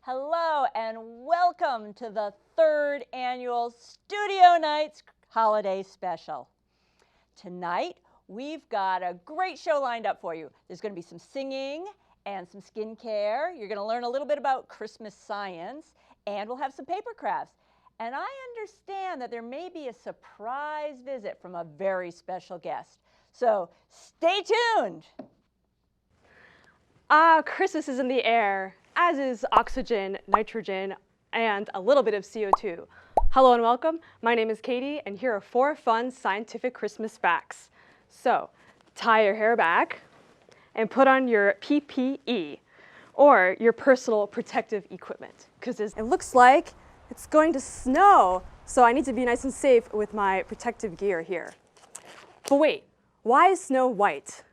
Hello and welcome to the third annual Studio Nights Holiday Special. Tonight, we've got a great show lined up for you. There's going to be some singing and some skincare. You're going to learn a little bit about Christmas science, and we'll have some paper crafts. And I understand that there may be a surprise visit from a very special guest. So stay tuned. Christmas is in the air, as is oxygen, nitrogen, and a little bit of CO2. Hello and welcome. My name is Katie, and here are 4 fun scientific Christmas facts. So, tie your hair back and put on your PPE, or your personal protective equipment, because it looks like it's going to snow, so I need to be nice and safe with my protective gear here. But wait, why is snow white?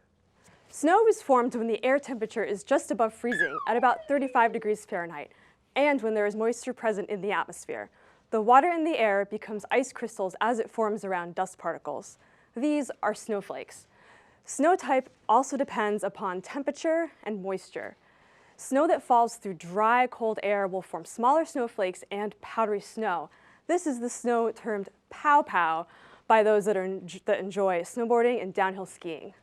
Snow is formed when the air temperature is just above freezing at about 35 degrees Fahrenheit, and when there is moisture present in the atmosphere. The water in the air becomes ice crystals as it forms around dust particles. These are snowflakes. Snow type also depends upon temperature and moisture. Snow that falls through dry, cold air will form smaller snowflakes and powdery snow. This is the snow termed pow-pow by those that enjoy snowboarding and downhill skiing.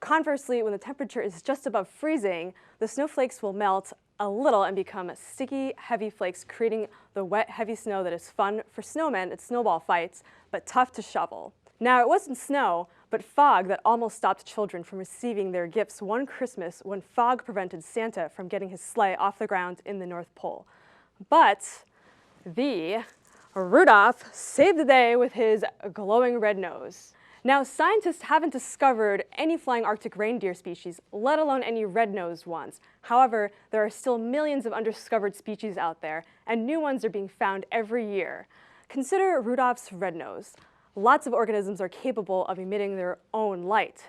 Conversely, when the temperature is just above freezing, the snowflakes will melt a little and become sticky, heavy flakes, creating the wet, heavy snow that is fun for snowmen at snowball fights, but tough to shovel. Now, it wasn't snow, but fog that almost stopped children from receiving their gifts one Christmas when fog prevented Santa from getting his sleigh off the ground in the North Pole. But Rudolph saved the day with his glowing red nose. Now, scientists haven't discovered any flying Arctic reindeer species, let alone any red-nosed ones. However, there are still millions of undiscovered species out there, and new ones are being found every year. Consider Rudolph's red nose. Lots of organisms are capable of emitting their own light.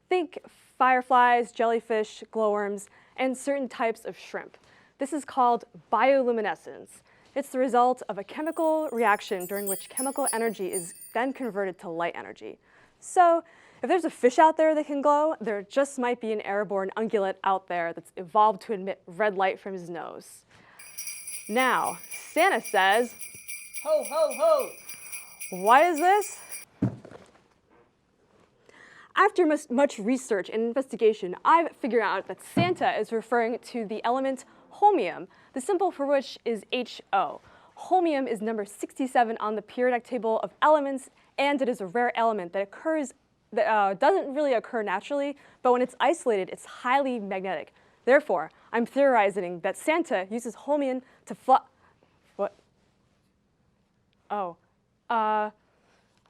Think fireflies, jellyfish, glowworms, and certain types of shrimp. This is called bioluminescence. It's the result of a chemical reaction during which chemical energy is then converted to light energy. So, if there's a fish out there that can glow, there just might be an airborne ungulate out there that's evolved to emit red light from his nose. Now, Santa says, Ho, ho, ho! What is this? After much research and investigation, I've figured out that Santa is referring to the element holmium, the symbol for which is HO. Holmium is number 67 on the periodic table of elements, and it is a rare element that doesn't really occur naturally, but when it's isolated, it's highly magnetic. Therefore, I'm theorizing that Santa uses holmium to What? Oh. I'm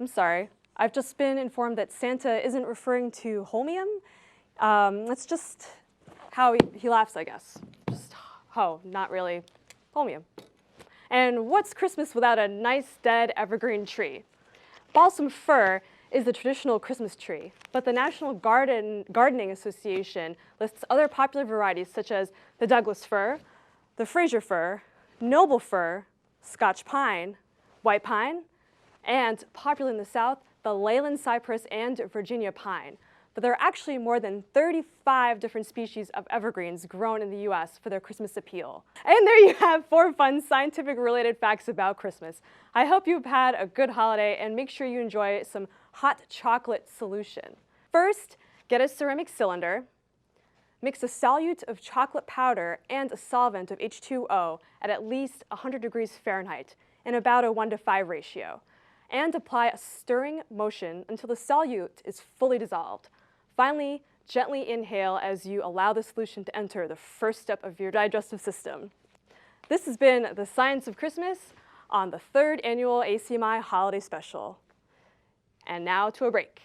sorry. I've just been informed that Santa isn't referring to holmium. That's just how he laughs, I guess. Just not really holmium. And what's Christmas without a nice, dead evergreen tree? Balsam fir is the traditional Christmas tree, but the National Gardening Association lists other popular varieties such as the Douglas fir, the Fraser fir, noble fir, Scotch pine, white pine, and popular in the South, the Leyland cypress and Virginia pine. But there are actually more than 35 different species of evergreens grown in the US for their Christmas appeal. And there you have 4 fun scientific-related facts about Christmas. I hope you've had a good holiday, and make sure you enjoy some hot chocolate solution. First, get a ceramic cylinder, mix a solute of chocolate powder and a solvent of H2O at least 100 degrees Fahrenheit in about a 1:5 ratio, and apply a stirring motion until the solute is fully dissolved. Finally, gently inhale as you allow the solution to enter the first step of your digestive system. This has been The Science of Christmas on the 3rd annual ACMI Holiday Special. And now to a break.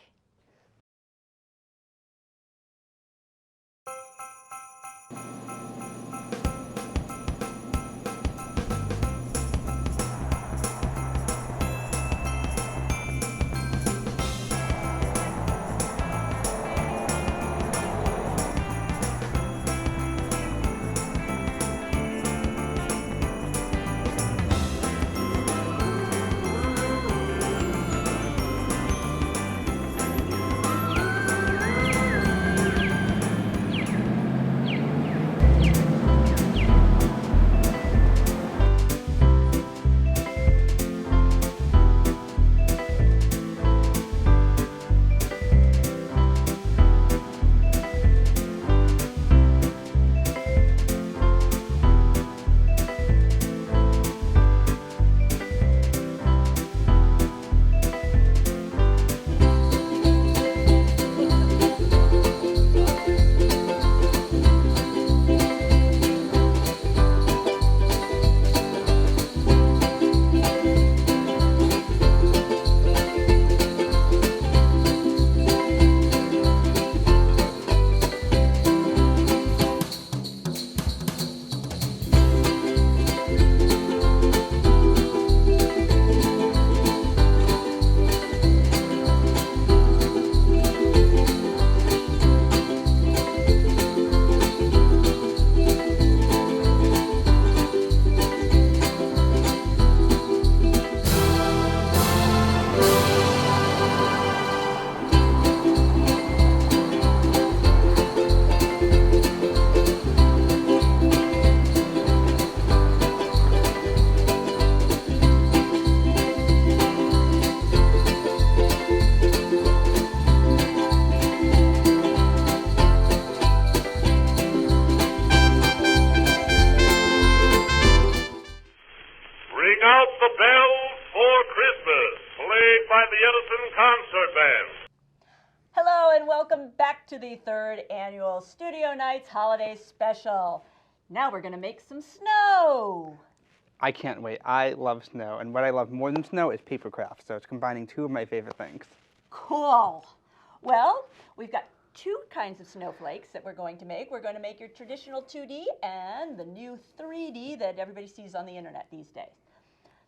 Christmas, played by the Edison Concert Band. Hello and welcome back to the third annual Studio Nights Holiday Special. Now we're going to make some snow. I can't wait. I love snow, and what I love more than snow is paper craft, so it's combining two of my favorite things. Cool. Well, we've got two kinds of snowflakes that we're going to make. We're going to make your traditional 2D and the new 3D that everybody sees on the internet these days.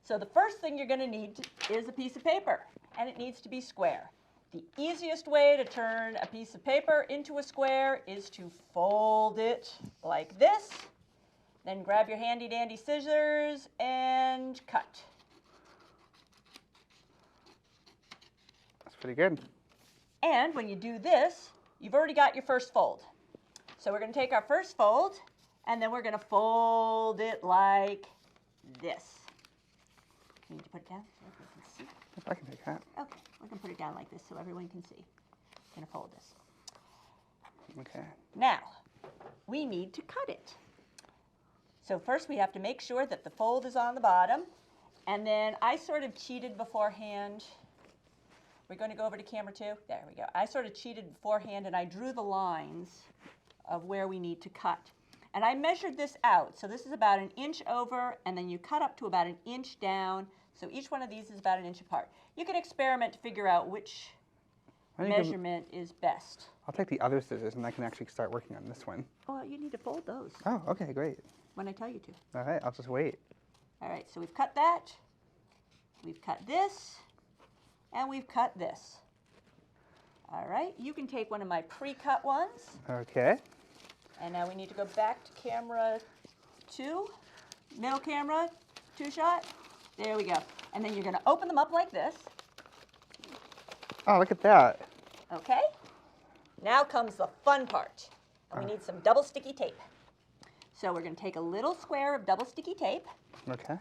So the first thing you're going to need is a piece of paper, and it needs to be square. The easiest way to turn a piece of paper into a square is to fold it like this. Then grab your handy dandy scissors and cut. That's pretty good. And when you do this, you've already got your first fold. So we're going to take our first fold, and then we're going to fold it like this. You need to put it down so everyone can see. If I can take that. Okay, we're going to put it down like this so everyone can see. I'm going to fold this. Okay. Now, we need to cut it. So first we have to make sure that the fold is on the bottom, and then I sort of cheated beforehand. We're going to go over to camera 2. There we go. I sort of cheated beforehand, and I drew the lines of where we need to cut. And I measured this out. So this is about 1 inch over, and then you cut up to about 1 inch down. So each one of these is about 1 inch apart. You can experiment to figure out which measurement is best. I'll take the other scissors, and I can actually start working on this one. Oh, you need to fold those Oh, okay, great. when I tell you to. All right, I'll just wait. All right, so we've cut that. We've cut this. And we've cut this. All right, you can take one of my pre-cut ones. Okay. And now we need to go back to camera 2, middle camera, 2-shot. There we go. And then you're going to open them up like this. Oh, look at that. Okay. Now comes the fun part. And we need some double sticky tape. So we're going to take a little square of double sticky tape. Okay.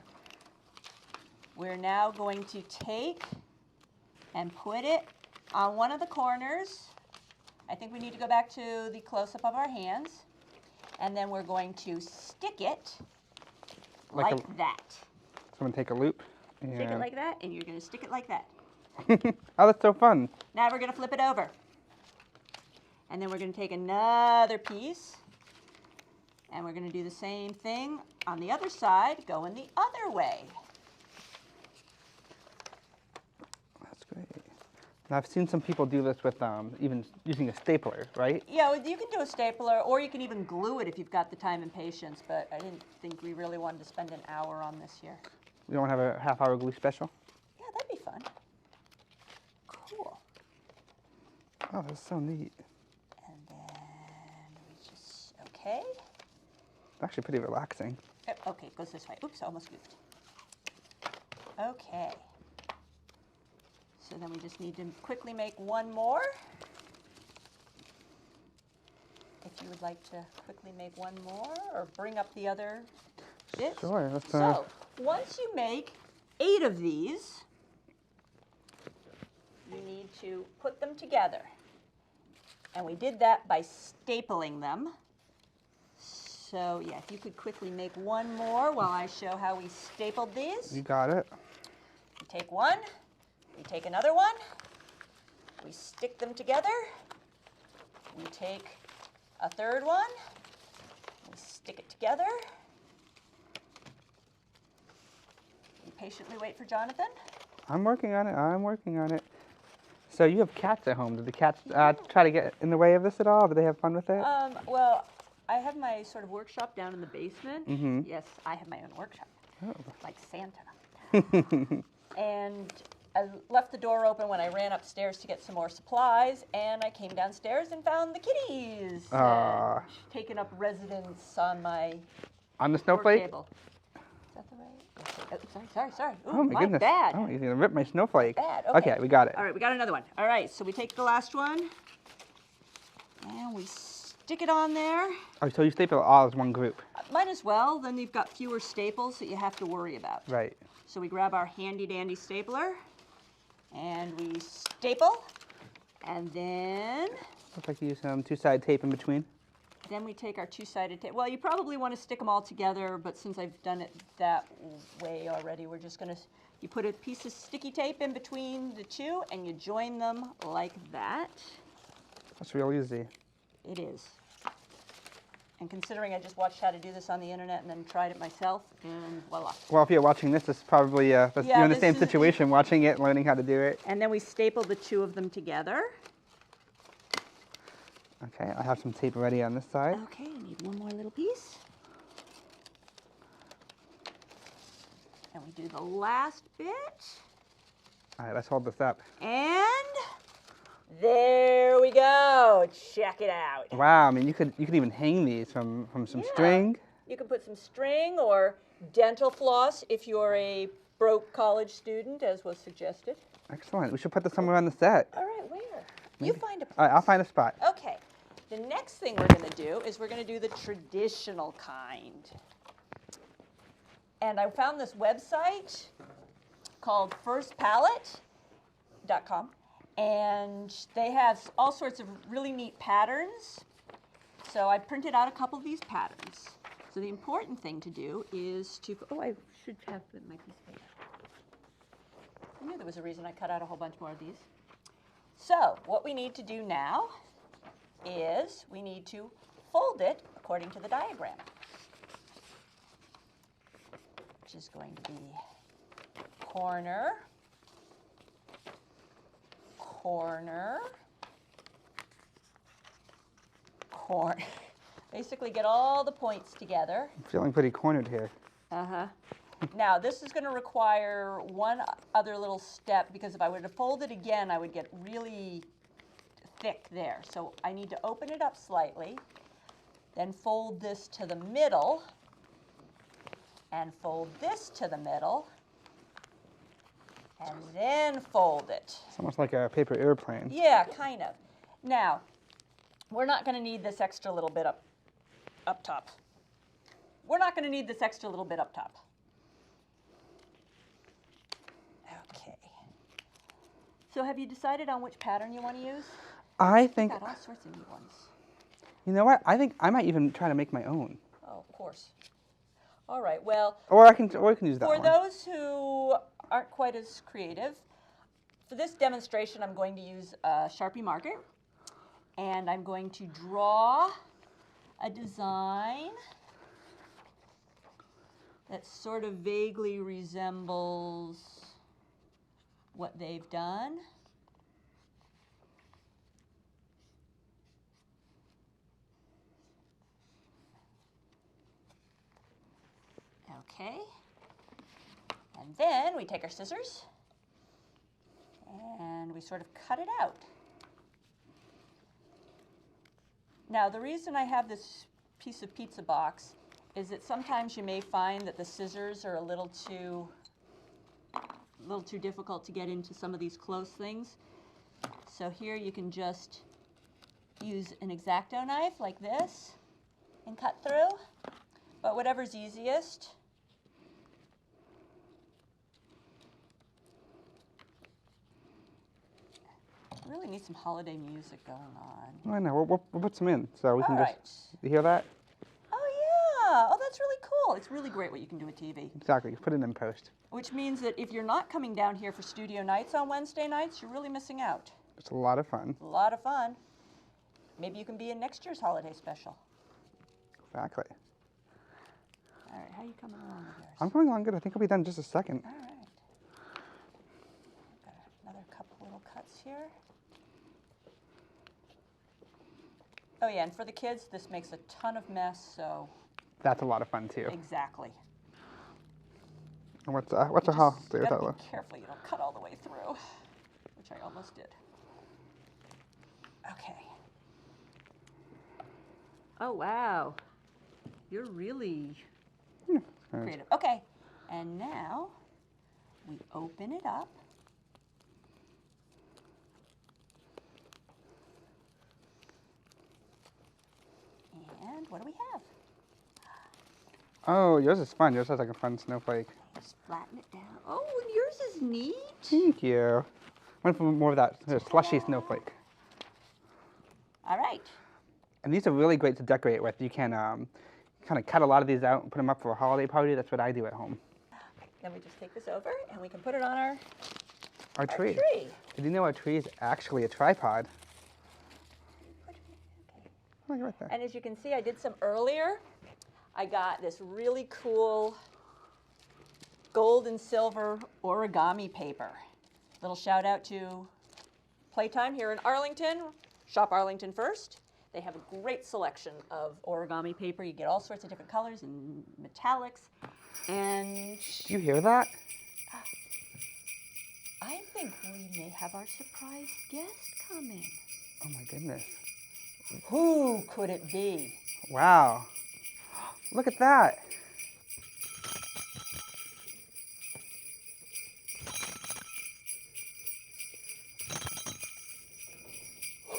We're now going to take and put it on one of the corners. I think we need to go back to the close-up of our hands. And then we're going to stick it like that. So I'm going to take a loop. And... Stick it like that, and you're going to stick it like that. Oh, that's so fun. Now we're going to flip it over. And then we're going to take another piece, and we're going to do the same thing on the other side, going the other way. That's great. And I've seen some people do this with even using a stapler, right? Yeah, you can do a stapler, or you can even glue it if you've got the time and patience, but I didn't think we really wanted to spend an hour on this here. We don't have a half-hour glue special? Yeah, that'd be fun. Cool. Oh, that's so neat. And then we just, okay. It's actually pretty relaxing. Oh, okay, it goes this way. Oops, I almost goofed. Okay. So then we just need to quickly make one more. If you would like to quickly make one more or bring up the other bits. Sure. Let's, So once you make 8 of these, you need to put them together. And we did that by stapling them. So yeah, if you could quickly make one more while I show how we stapled these. You got it. We take one, we take another one, we stick them together, we take a third one, we stick it together. We patiently wait for Jonathan. I'm working on it. I'm working on it. So you have cats at home. Did the cats try to get in the way of this at all? Did they have fun with it? Well, I have my sort of workshop down in the basement. Mm-hmm. Yes, I have my own workshop, Oh. like Santa. And I left the door open when I ran upstairs to get some more supplies, and I came downstairs and found the kitties taking up residence on my On the work snowflake? table. Is that the right? Oh, sorry. Ooh, Oh my goodness. bad. Oh, he's gonna rip my snowflake. Bad. Okay, we got it. All right, we got another one. All right, so we take the last one, and we stick it on there. Oh, so you staple it all as one group. Might as well, then you've got fewer staples that you have to worry about. Right. So we grab our handy dandy stapler, and we staple, and then Looks like you use some two-sided tape in between. Then we take our two-sided tape. Well, you probably want to stick them all together, but since I've done it that way already, we're just going to You put a piece of sticky tape in between the two and you join them like that. That's real easy. It is. And considering I just watched how to do this on the internet and then tried it myself, and voila. Well, if you're watching this, it's probably you're in the same situation, watching it, learning how to do it. And then we staple the two of them together. Okay, I have some tape ready on this side. Okay, I need one more little piece. And we do the last bit. All right, let's hold this up. And there we go. Check it out. Wow, I mean, you could even hang these from some string. You can put some string or dental floss if you're a broke college student, as was suggested. Excellent. We should put this somewhere on the set. All right, where? You find a place. All right, I'll find a spot. Okay. The next thing we're going to do is we're going to do the traditional kind. And I found this website called firstpalette.com. And they have all sorts of really neat patterns. So I printed out a couple of these patterns. So the important thing to do is to, oh, I should have my piece of paper. I knew there was a reason I cut out a whole bunch more of these. So what we need to do now is we need to fold it according to the diagram, which is going to be corner, corner, corner. Basically get all the points together. I'm feeling pretty cornered here. Uh-huh. Now this is going to require one other little step, because if I were to fold it again, I would get really thick there. So I need to open it up slightly, then fold this to the middle, and fold this to the middle, and then fold it. It's almost like a paper airplane. Yeah, kind of. Now, we're not going to need this extra little bit up top. We're not going to need this extra little bit up top. Okay. So have you decided on which pattern you want to use? I think, Got all sorts of neat ones. you know what? I think I might even try to make my own. Oh, of course. All right, well, Or I can use that for one. those who aren't quite as creative, for this demonstration, I'm going to use a Sharpie marker, and I'm going to draw a design that sort of vaguely resembles what they've done. Okay, and then we take our scissors and we sort of cut it out. Now the reason I have this piece of pizza box is that sometimes you may find that the scissors are a little too difficult to get into some of these close things. So here you can just use an X-Acto knife like this and cut through, but whatever's easiest. Really need some holiday music going on. I know. We'll put some in so we can All just. You hear that? Oh yeah! Oh, that's really cool. It's really great what you can do with TV. Exactly. You put it in post. Which means that if you're not coming down here for studio nights on Wednesday nights, you're really missing out. It's a lot of fun. A lot of fun. Maybe you can be in next year's holiday special. Exactly. All right, how are you coming along with yours? I'm going along good. I think I'll be done in just a second. All right. Got another couple little cuts here. Oh yeah, and for the kids, this makes a ton of mess, so. That's a lot of fun too. Exactly. And what's a You how? just gotta be careful you don't cut all the way through, which I almost did. Okay. Oh wow, you're really creative. Okay, and now we open it up. And what do we have? Oh, yours is fun. Yours has like a fun snowflake. Just flatten it down. Oh, and yours is neat. Thank you. Went for more of that slushy snowflake. All right. And these are really great to decorate with. You can kind of cut a lot of these out and put them up for a holiday party. That's what I do at home. Then we just take this over and we can put it on Our tree. tree. Did you know our tree is actually a tripod? Oh, you're right there. And as you can see, I did some earlier. I got this really cool gold and silver origami paper. Little shout out to Playtime here in Arlington. Shop Arlington first. They have a great selection of origami paper. You get all sorts of different colors and metallics. And Do you hear that? I think we may have our surprise guest coming. Oh my goodness. Who could it be? Wow. Look at that.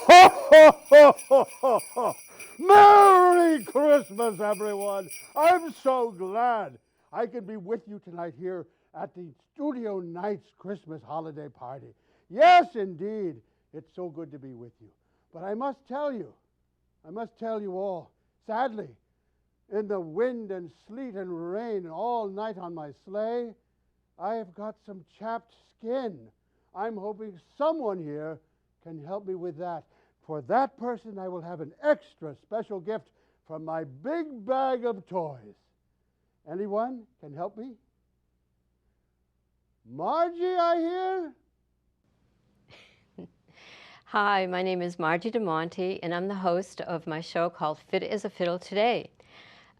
Ho, ho, ho, ho, ho, ho. Merry Christmas, everyone. I'm so glad I can be with you tonight here at the Studio Nights Christmas holiday party. Yes, indeed, it's so good to be with you. But I must tell you all, sadly, in the wind and sleet and rain all night on my sleigh, I have got some chapped skin. I'm hoping someone here can help me with that. For that person, I will have an extra special gift from my big bag of toys. Anyone can help me? Margie, I hear? Hi, my name is Margie DeMonte, and I'm the host of my show called Fit as a Fiddle today.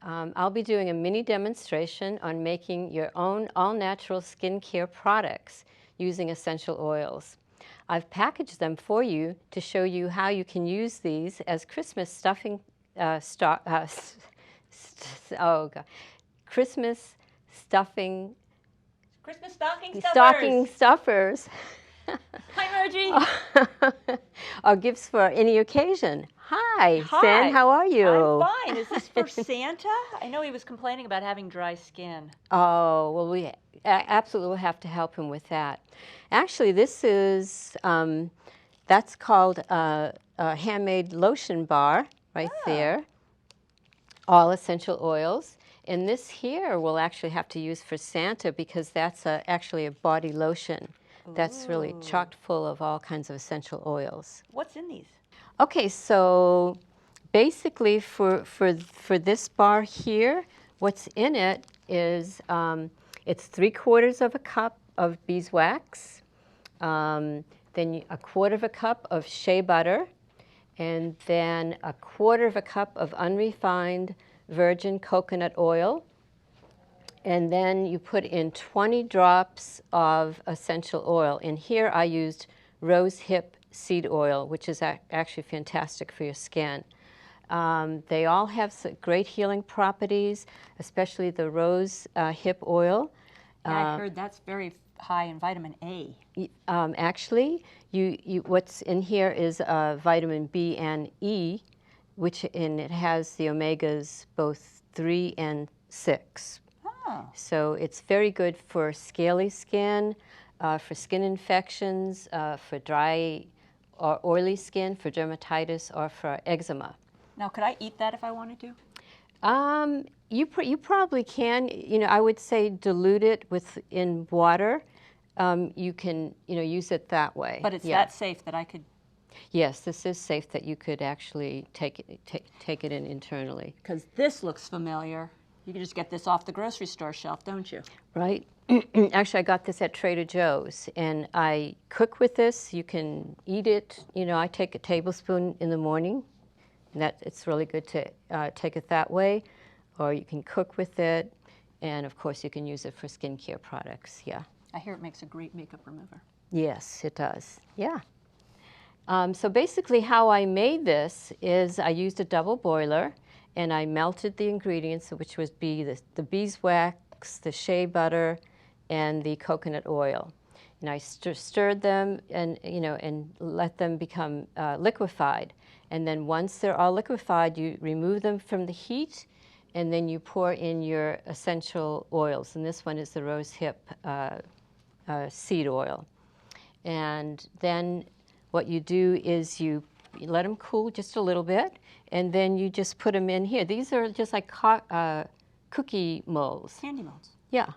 I'll be doing a mini demonstration on making your own all-natural skincare products using essential oils. I've packaged them for you to show you how you can use these as Christmas stuffing, Christmas stuffing, Christmas stocking stuffers. stocking stuffers. Hi, Margie. Or gifts for any occasion. Hi, Hi. Sen, how are you? I'm fine. Is this for Santa? I know he was complaining about having dry skin. Oh, well, we absolutely will have to help him with that. Actually, this is, that's called a handmade lotion bar right there. All essential oils. And this here we'll actually have to use for Santa because that's actually a body lotion. That's really chocked full of all kinds of essential oils. What's in these? Okay, so basically for this bar here, what's in it is it's 3/4 of a cup of beeswax, then a 1/4 cup of shea butter, and then a 1/4 cup of unrefined virgin coconut oil. And then you put in 20 drops of essential oil. And here I used rose hip seed oil, which is actually fantastic for your skin. They all have great healing properties, especially the rose hip oil. Yeah, I heard that's very high in vitamin A. Actually, what's in here is vitamin B and E, and it has the omegas both 3 and 6. Oh. So it's very good for scaly skin, for skin infections, for dry or oily skin, for dermatitis, or for eczema. Now, could I eat that if I wanted to? You probably can. You know, I would say dilute it in water. You can use it that way. But it's that safe that I could. Yes, this is safe that you could actually take it in internally. Because this looks familiar. You can just get this off the grocery store shelf, don't you? Right. Actually, I got this at Trader Joe's, and I cook with this. You can eat it. You know, I take a tablespoon in the morning, and it's really good to take it that way. Or you can cook with it, and of course, you can use it for skincare products. Yeah. I hear it makes a great makeup remover. Yes, it does. Yeah. So basically, how I made this is I used a double boiler. And I melted the ingredients, which would be the beeswax, the shea butter, and the coconut oil. And I stirred them and let them become liquefied. And then once they're all liquefied, you remove them from the heat, and then you pour in your essential oils. And this one is the rose hip seed oil. And then what you do is you let them cool just a little bit, and then you just put them in here. These are just like cookie molds. Candy molds. Yeah.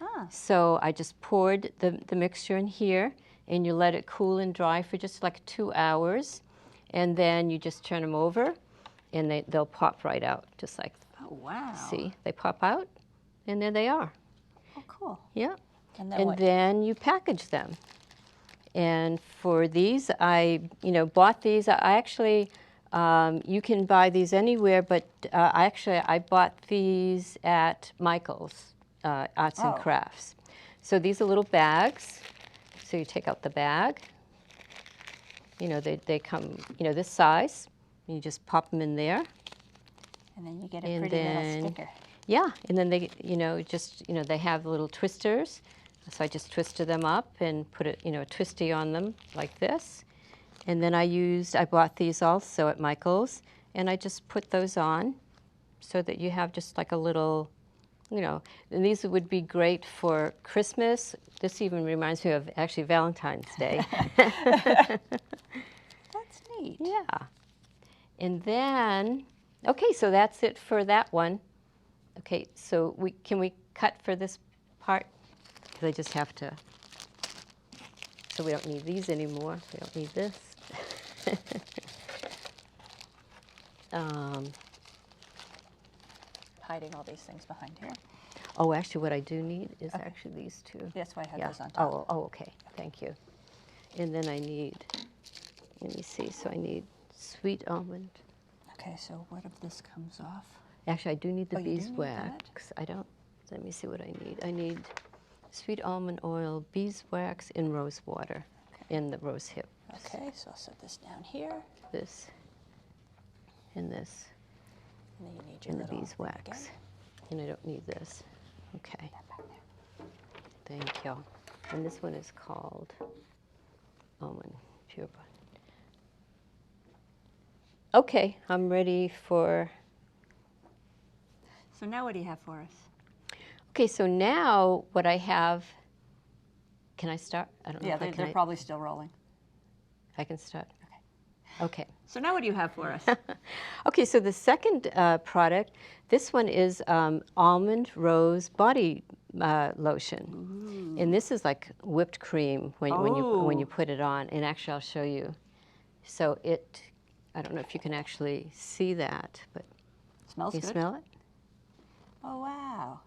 Ah. So I just poured the mixture in here, and you let it cool and dry for just like 2 hours. And then you just turn them over, and they'll pop right out, just like, Oh, wow. see, they pop out, and there they are. Oh, cool. Yeah. And then And what? then you package them. And for these, I bought these. I actually, you can buy these anywhere, but I bought these at Michael's Arts and Oh. Crafts. So these are little bags. So you take out the bag. They come, this size. You just pop them in there. And then you get a And pretty then- little sticker. Yeah, and then they, they have little twisters. So I just twisted them up and put a twisty on them like this. And then I bought these also at Michael's, and I just put those on so that you have just like a little, and these would be great for Christmas. This even reminds me of actually Valentine's Day. That's neat. Yeah. And then, okay, so that's it for that one. Okay, so can we cut for this part? Because I just have to, so we don't need these anymore. We don't need this. Hiding all these things behind here. Oh, actually, what I do need is actually these two. That's why I had Yeah. those on top. Oh, okay. Thank you. And then I need, let me see, so I need sweet almond. Okay, so what if this comes off? Actually, I do need the Oh, you do need beeswax. I don't, let me see what I need. I need sweet almond oil, beeswax, and rose water in the rose hip. Okay, so I'll set this down here. This and this And then you need your and the little beeswax. again. And I don't need this. Okay. Thank you. And this one is called almond pure bud. Okay, I'm ready for. So now what do you have for us? Okay, so now what I have. Can I start? I don't know. Yeah, if I they're can. probably still rolling. I can start. Okay. So now what do you have for us? Okay, so the second product, this one is almond rose body lotion, and this is like whipped cream when you put it on. And actually, I'll show you. So I don't know if you can actually see that, but Smells you good. smell it. Oh, wow.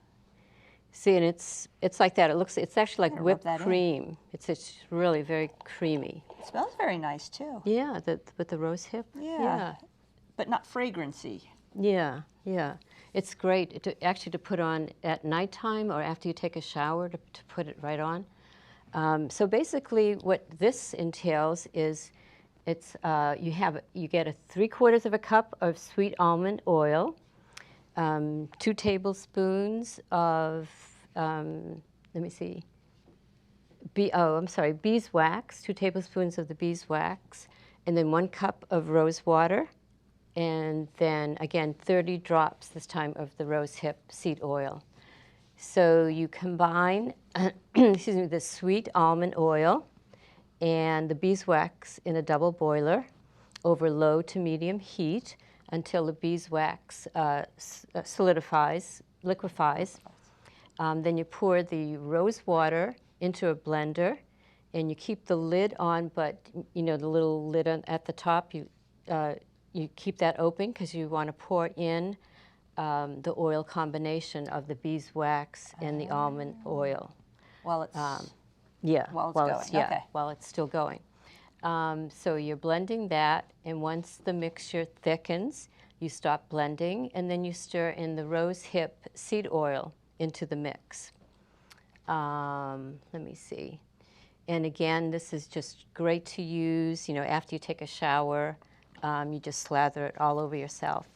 See, and it's like that. It's actually like Gotta rub whipped that in. cream. It's really very creamy. It smells very nice, too. Yeah, with the rose hip. Yeah. But not fragrancy. Yeah, yeah. It's great to put on at nighttime or after you take a shower to put it right on. So basically what this entails is you get 3/4 cup of sweet almond oil, 2 tablespoons of, let me see, beeswax, 2 tablespoons of the beeswax, and then 1 cup of rose water, and then again 30 drops this time of the rose hip seed oil. So you combine the sweet almond oil and the beeswax in a double boiler over low to medium heat until the beeswax liquefies. Then you pour the rose water into a blender, and you keep the lid on, but the little lid at the top, you keep that open because you want to pour in the oil combination of the beeswax and the almond oil. While it's Yeah, While it's going, okay. while it's still going. So you're blending that, and once the mixture thickens, you stop blending, and then you stir in the rose hip seed oil into the mix. Let me see. And again, this is just great to use, after you take a shower. You just slather it all over yourself.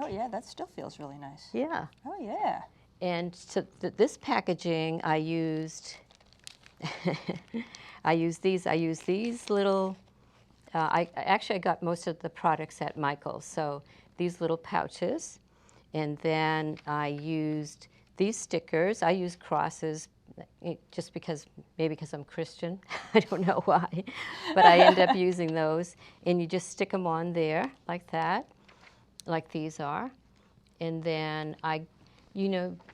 oh yeah, that still feels really nice. Yeah. Oh yeah. And so this packaging, I used these little. I got most of the products at Michael's. So these little pouches, and then I used these stickers. I use crosses, just because I'm Christian. I don't know why, but I end up using those. And you just stick them on there like that, like these are, and then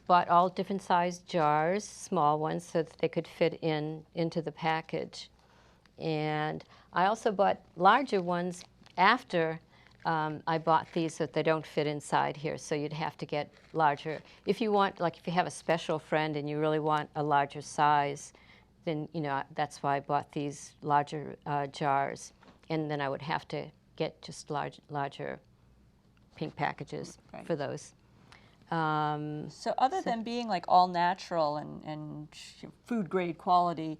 bought all different sized jars, small ones, so that they could fit into the package. And I also bought larger ones after I bought these so that they don't fit inside here. So you'd have to get larger. If you want, like if you have a special friend and you really want a larger size, then, you know, that's why I bought these larger jars. And then I would have to get just larger pink packages for those. So other than being like all natural and food grade quality,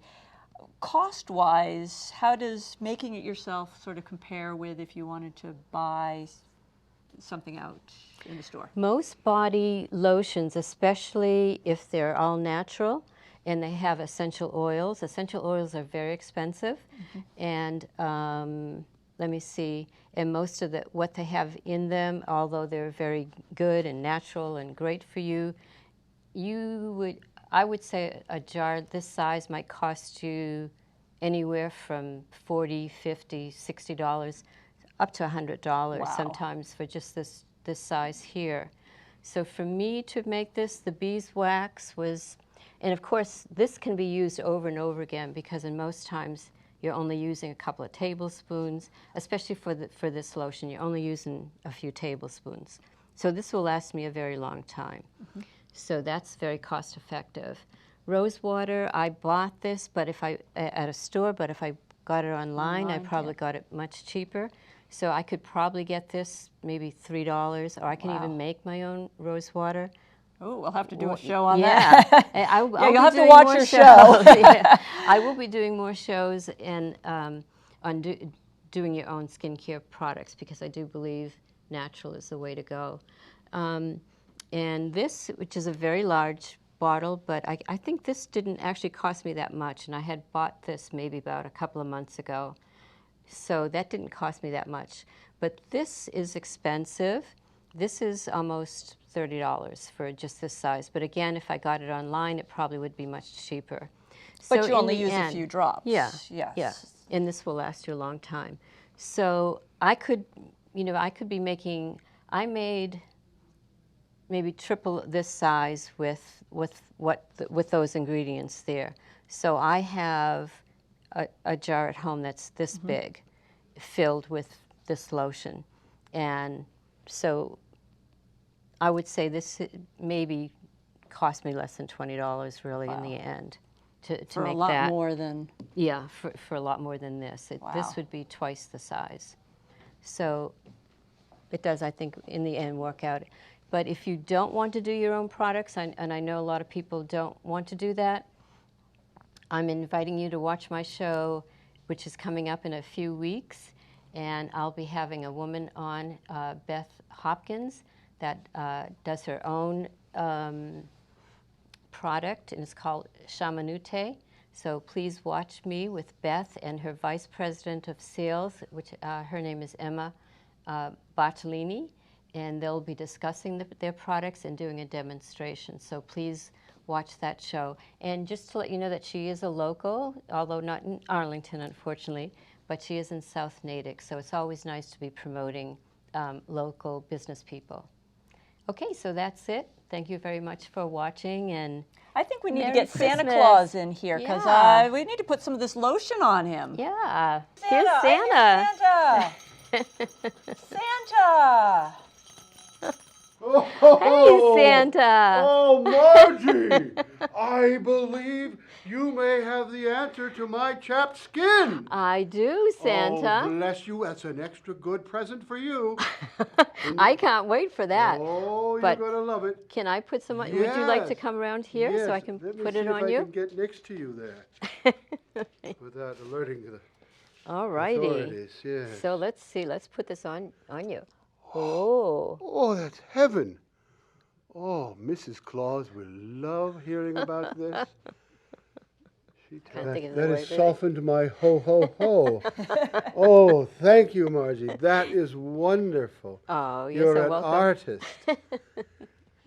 cost-wise, how does making it yourself sort of compare with if you wanted to buy something out in the store? Most body lotions, especially if they're all natural and they have essential oils are very expensive. And let me see, and most of what they have in them, although they're very good and natural and great for you, I would say a jar this size might cost you anywhere from $40, $50, $60 up to $100 sometimes for just this size here. So for me to make this, the beeswax was, and of course this can be used over and over again because in most times you're only using a couple of tablespoons, especially for this lotion, you're only using a few tablespoons. So this will last me a very long time. So that's very cost effective. Rose water, I bought this at a store, but if I got it online I probably got it much cheaper. So I could probably get this maybe $3, or I can even make my own rose water. Oh, we'll have to do a show on that. You'll have to watch your show. I will be doing more shows and on doing your own skincare products because I do believe natural is the way to go. And this, which is a very large bottle, but I think this didn't actually cost me that much, and I had bought this maybe about a couple of months ago. So that didn't cost me that much. But this is expensive. This is almost $30 for just this size. But again, if I got it online, it probably would be much cheaper. But So you only in the use end, a few drops. Yeah, Yes. yeah. And this will last you a long time. So I could be making, I made maybe triple this size with those ingredients there. So I have a jar at home that's this big, filled with this lotion. And so I would say this maybe cost me less than $20 really in the end to make that. For a lot more than... Yeah, for a lot more than this. This would be twice the size. So it does, I think, in the end work out. But if you don't want to do your own products, and I know a lot of people don't want to do that, I'm inviting you to watch my show, which is coming up in a few weeks. And I'll be having a woman on, Beth Hopkins, that does her own product, and it's called Shamanute. So please watch me with Beth and her Vice President of Sales, which her name is Emma Bartolini, and they'll be discussing their products and doing a demonstration. So please watch that show. And just to let you know that she is a local, although not in Arlington, unfortunately, but she is in South Natick. So it's always nice to be promoting local business people. Okay, so that's it. Thank you very much for watching, and I think we need Merry to get Santa Christmas. Claus in here because Yeah. we need to put some of this lotion on him. yeah, Santa, here's Santa. I hear Santa. Santa. Hey, Santa. Oh, Margie! I believe you may have the answer to my chapped skin. I do, Santa. Oh, bless you. That's an extra good present for you. I can't wait for that. Oh, But you're going to love it. Can I put some on? Would you like to Yes. come around here so I can Let me put see it if on I you? can get next to you there without alerting the All righty. authorities. Yes. So let's see. Let's put this on you. Oh. Oh, that's heaven. Oh, Mrs. Claus will love hearing about this. Can't think of the That word, has really. softened my ho. Oh, thank you, Margie. That is wonderful. Oh, you're You're so an welcome. artist.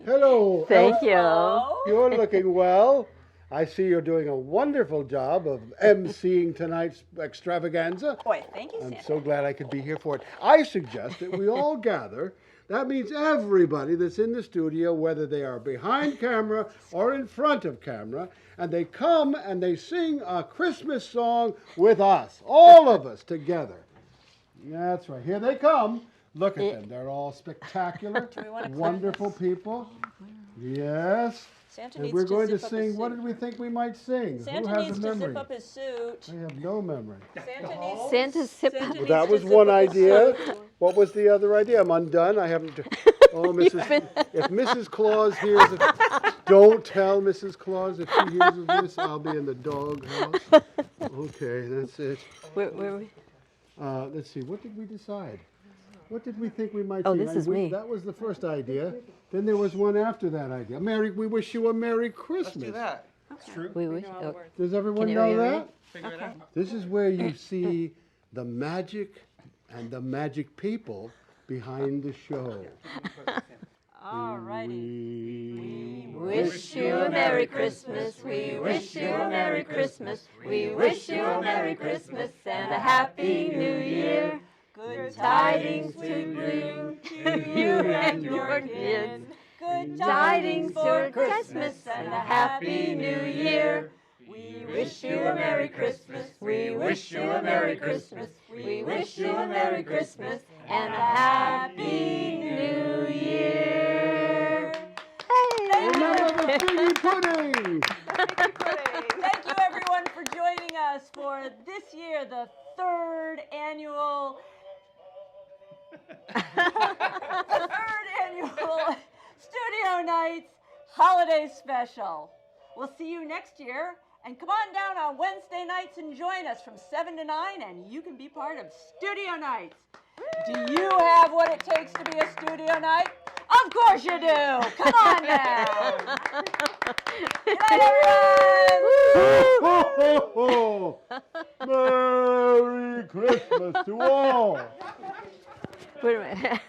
Hello. Thank Elf. you. You're looking well. I see you're doing a wonderful job of emceeing tonight's extravaganza. Boy, thank you, I'm Santa. so glad I could be here for it. I suggest that we all gather That means everybody that's in the studio, whether they are behind camera or in front of camera, and they come and they sing a Christmas song with us, all of us together. That's right. Here they come. Look at them. They're all spectacular, wonderful people. Yes. Santa And needs we're to going to zip up his sing. What suit. did we think we might sing? Santa Who has needs a to memory? zip up his suit. I have no memory. Santa sip. Santa Well, needs that to was zip one up his idea. suit. What was the other idea? I'm undone. I haven't. Oh, if Mrs. Claus hears it, don't tell Mrs. Claus. If she hears of this, I'll be in the doghouse. Okay, that's it. Where were we? Let's see. What did we decide? What did we think we might Oh, sing? this is me. That was the first idea. Then there was one after that idea. We wish you a Merry Christmas. Let's do that. We wish. Oh, Does everyone Can you know hear me? that? Figure it out. This is where you see the magic and the magic people behind the show. All righty. We wish you a Merry Christmas. We wish you a Merry Christmas. We wish you a Merry Christmas and a Happy New Year. Good Tidings to bring to you and your kids. Good Tidings for Christmas and a Happy New Year. We wish you a Merry Christmas. We wish you a Merry Christmas. We wish you a Merry Christmas and a Happy New Year. remember the figgy pudding. Thank you, everyone, for joining us for this year, the third annual Studio Nights Holiday Special. We'll see you next year. And come on down on Wednesday nights and join us from 7 to 9, and you can be part of Studio Nights. Do you have what it takes to be a studio night? Of course you do. Come on down. Good night, everyone. Ho, ho, ho. Merry Christmas to all. Wait a minute.